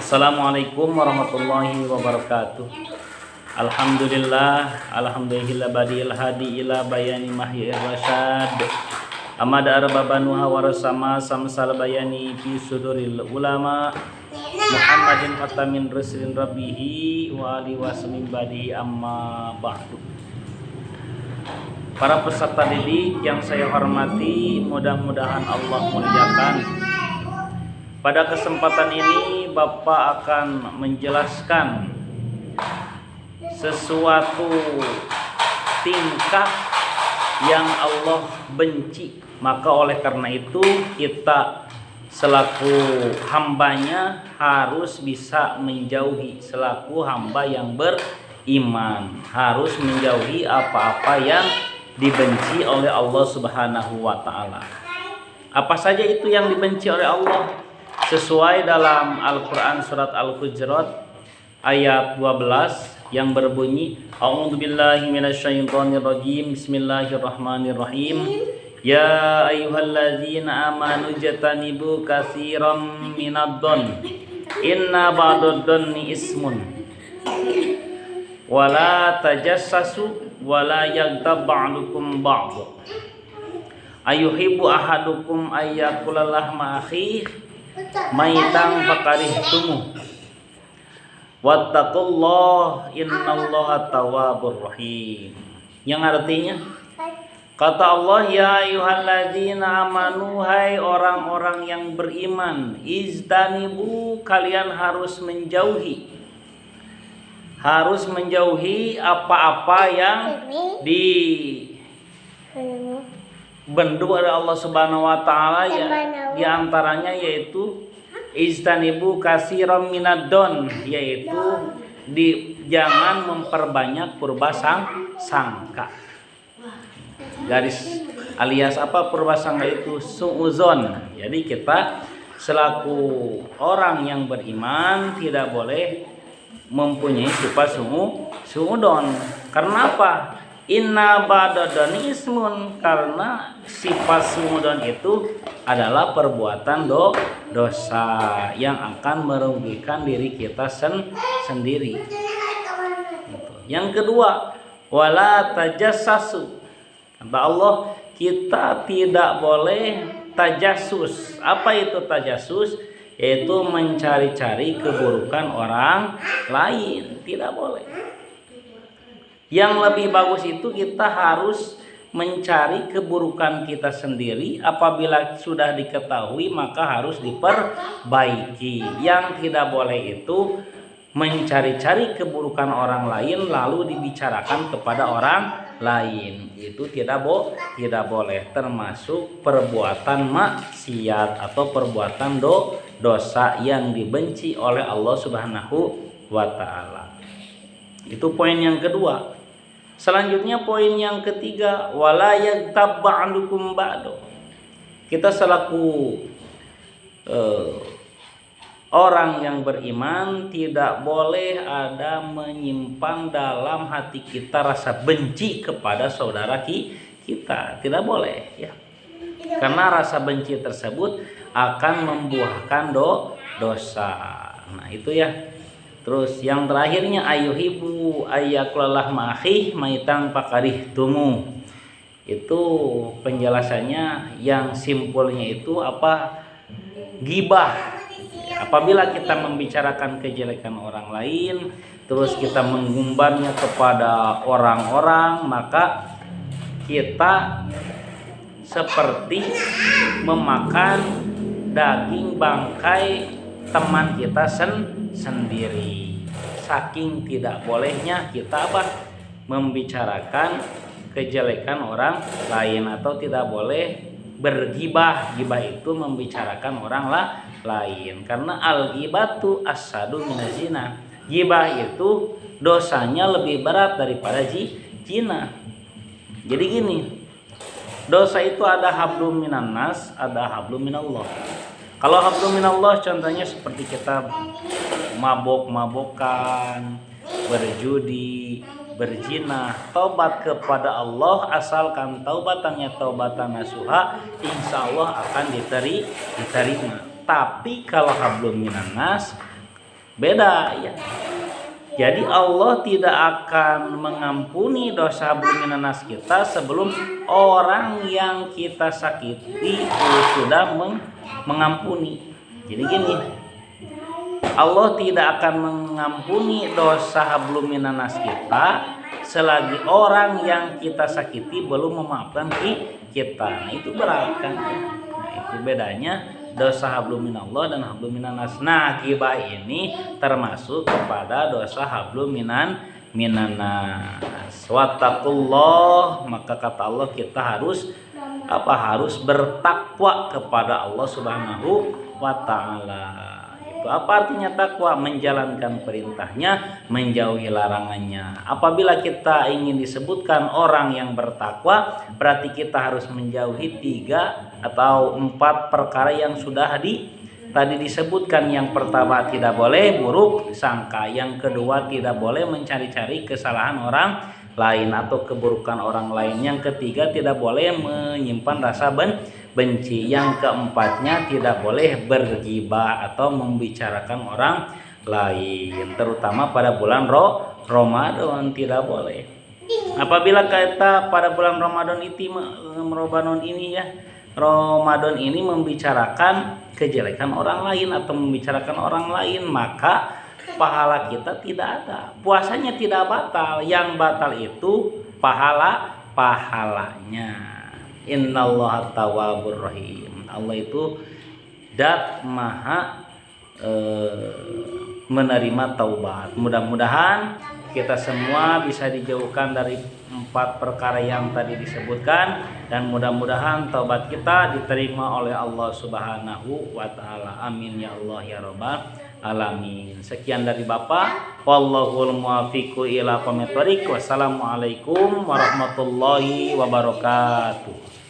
Assalamualaikum warahmatullahi wabarakatuh. Alhamdulillah badil hadi ila bayani mahyi rasyad. Amad arbabanuha warasama samsal bayani fi suduril ulama. Muhammadin khatamin rasulin rabbihi wa ali wasmin badihi amma ba'du. Para peserta didik yang saya hormati, mudah-mudahan Allah muliakan. Pada kesempatan ini Bapak akan menjelaskan sesuatu tingkah yang Allah benci. Maka oleh karena itu kita selaku hambanya harus bisa menjauhi, selaku hamba yang beriman harus menjauhi apa-apa yang dibenci oleh Allah Subhanahu wa ta'ala. Apa saja itu yang dibenci oleh Allah? Sesuai dalam Al-Quran surat Al-Hujurat ayat 12 yang berbunyi, A'udzubillahi minasyaitonirrajim, Bismillahirrahmanirrahim. Ya ayyuhalladzina amanu jatanibu katsiran minadh-dhon inna ba'dadh-dhonni ismun wala tajassasu wala yaghtab ba'dukum ba'd ayuhibbu ahadukum ayyakula lahma akhihi maitan fakarihtumu wattaqullah innallaha tawwabur rahim. Yang artinya, kata Allah, ya ayyuhalladzina amanu, hai orang-orang yang beriman, iztanibu, kalian harus menjauhi apa-apa yang dibendu oleh Allah Subhanahu wa ta'ala, ya, diantaranya yaitu istanibu katsiran minadh-dhon, yaitu jangan memperbanyak purbasangka. Garis alias apa purbasangka itu? Suudzon. Jadi kita selaku orang yang beriman tidak boleh mempunyai sifat suudzon. Karena apa? Inna ba'dadh-dhonni ismun, karena sifat suudzon itu adalah perbuatan dosa yang akan merugikan diri kita sendiri. Yang kedua, wala tajassasu. Kata Allah, kita tidak boleh tajassus. Apa itu tajassus? Yaitu mencari-cari keburukan orang lain. Tidak boleh. Yang lebih bagus itu kita harus mencari keburukan kita sendiri. Apabila sudah diketahui maka harus diperbaiki. Yang tidak boleh itu mencari-cari keburukan orang lain lalu dibicarakan kepada orang lain. Itu tidak boleh, termasuk perbuatan maksiat atau perbuatan dosa yang dibenci oleh Allah Subhanahu wa ta'ala. Itu poin yang kedua. Selanjutnya poin yang ketiga, wala yaghtab ba'dukum ba'd. Kita selaku orang yang beriman tidak boleh ada menyimpang dalam hati kita rasa benci kepada saudara kita. Tidak boleh, ya. Karena rasa benci tersebut akan membuahkan dosa. Nah, itu ya. Terus yang terakhirnya, ayuhibu ayyakulalah ma'akhih maitan fakarihtumu. Itu penjelasannya yang simpulnya itu apa? Ghibah. Apabila kita membicarakan kejelekan orang lain, terus kita menggumbarnya kepada orang-orang, maka kita seperti memakan daging bangkai teman kita sendiri. Saking tidak bolehnya kita membicarakan kejelekan orang lain, atau tidak boleh bergibah. Gibah itu membicarakan orang lain, karena al-ghibatu asyadu minaz-zina. Gibah itu dosanya lebih berat daripada zina. Jadi gini, dosa itu ada hablum minan nas, ada hablum minallah. Kalau hablum minallah contohnya seperti kita mabok-mabokan, berjudi, berzina, taubat kepada Allah, asalkan taubatannya taubatan nasuha, insya Allah akan diterima. Tapi kalau hablum minan nas, Beda ya. Jadi Allah tidak akan mengampuni dosa hablum minanas kita sebelum orang yang kita sakiti sudah mengampuni. Jadi gini, Allah tidak akan mengampuni dosa hablum minanas kita selagi orang yang kita sakiti belum memaafkan kita. Nah, itu berat kan. Nah, itu bedanya dosa hablum minallah dan hablum minanas. Nah, ghibah ini termasuk kepada dosa hablum minanas. Wattaqullah, maka kata Allah kita harus bertakwa kepada Allah Subhanahu wa taala. Itu apa artinya takwa? Menjalankan perintahnya, menjauhi larangannya. Apabila kita ingin disebutkan orang yang bertakwa, berarti kita harus menjauhi 3 atau 4 perkara yang sudah tadi disebutkan. Yang pertama, tidak boleh buruk sangka. Yang kedua, tidak boleh mencari-cari kesalahan orang lain atau keburukan orang lain. Yang ketiga, tidak boleh menyimpan rasa benci. Yang keempatnya, tidak boleh bergibah atau membicarakan orang lain, terutama pada bulan Ramadan tidak boleh. Apabila kita pada bulan Ramadan ini membicarakan kejelekan orang lain atau membicarakan orang lain, maka pahala kita tidak ada. Puasanya tidak batal, yang batal itu pahalanya. Innallaha tawwabur rahim. Allah itu dat maha menerima taubat. Mudah-mudahan kita semua bisa dijauhkan dari 4 perkara yang tadi disebutkan, dan mudah-mudahan taubat kita diterima oleh Allah Subhanahu wa taala. Amin ya Allah ya rabbal alamin. Sekian dari Bapak. Wallahul muwaffiqu ila aqwamit thoriq. Wassalamualaikum warahmatullahi wabarakatuh.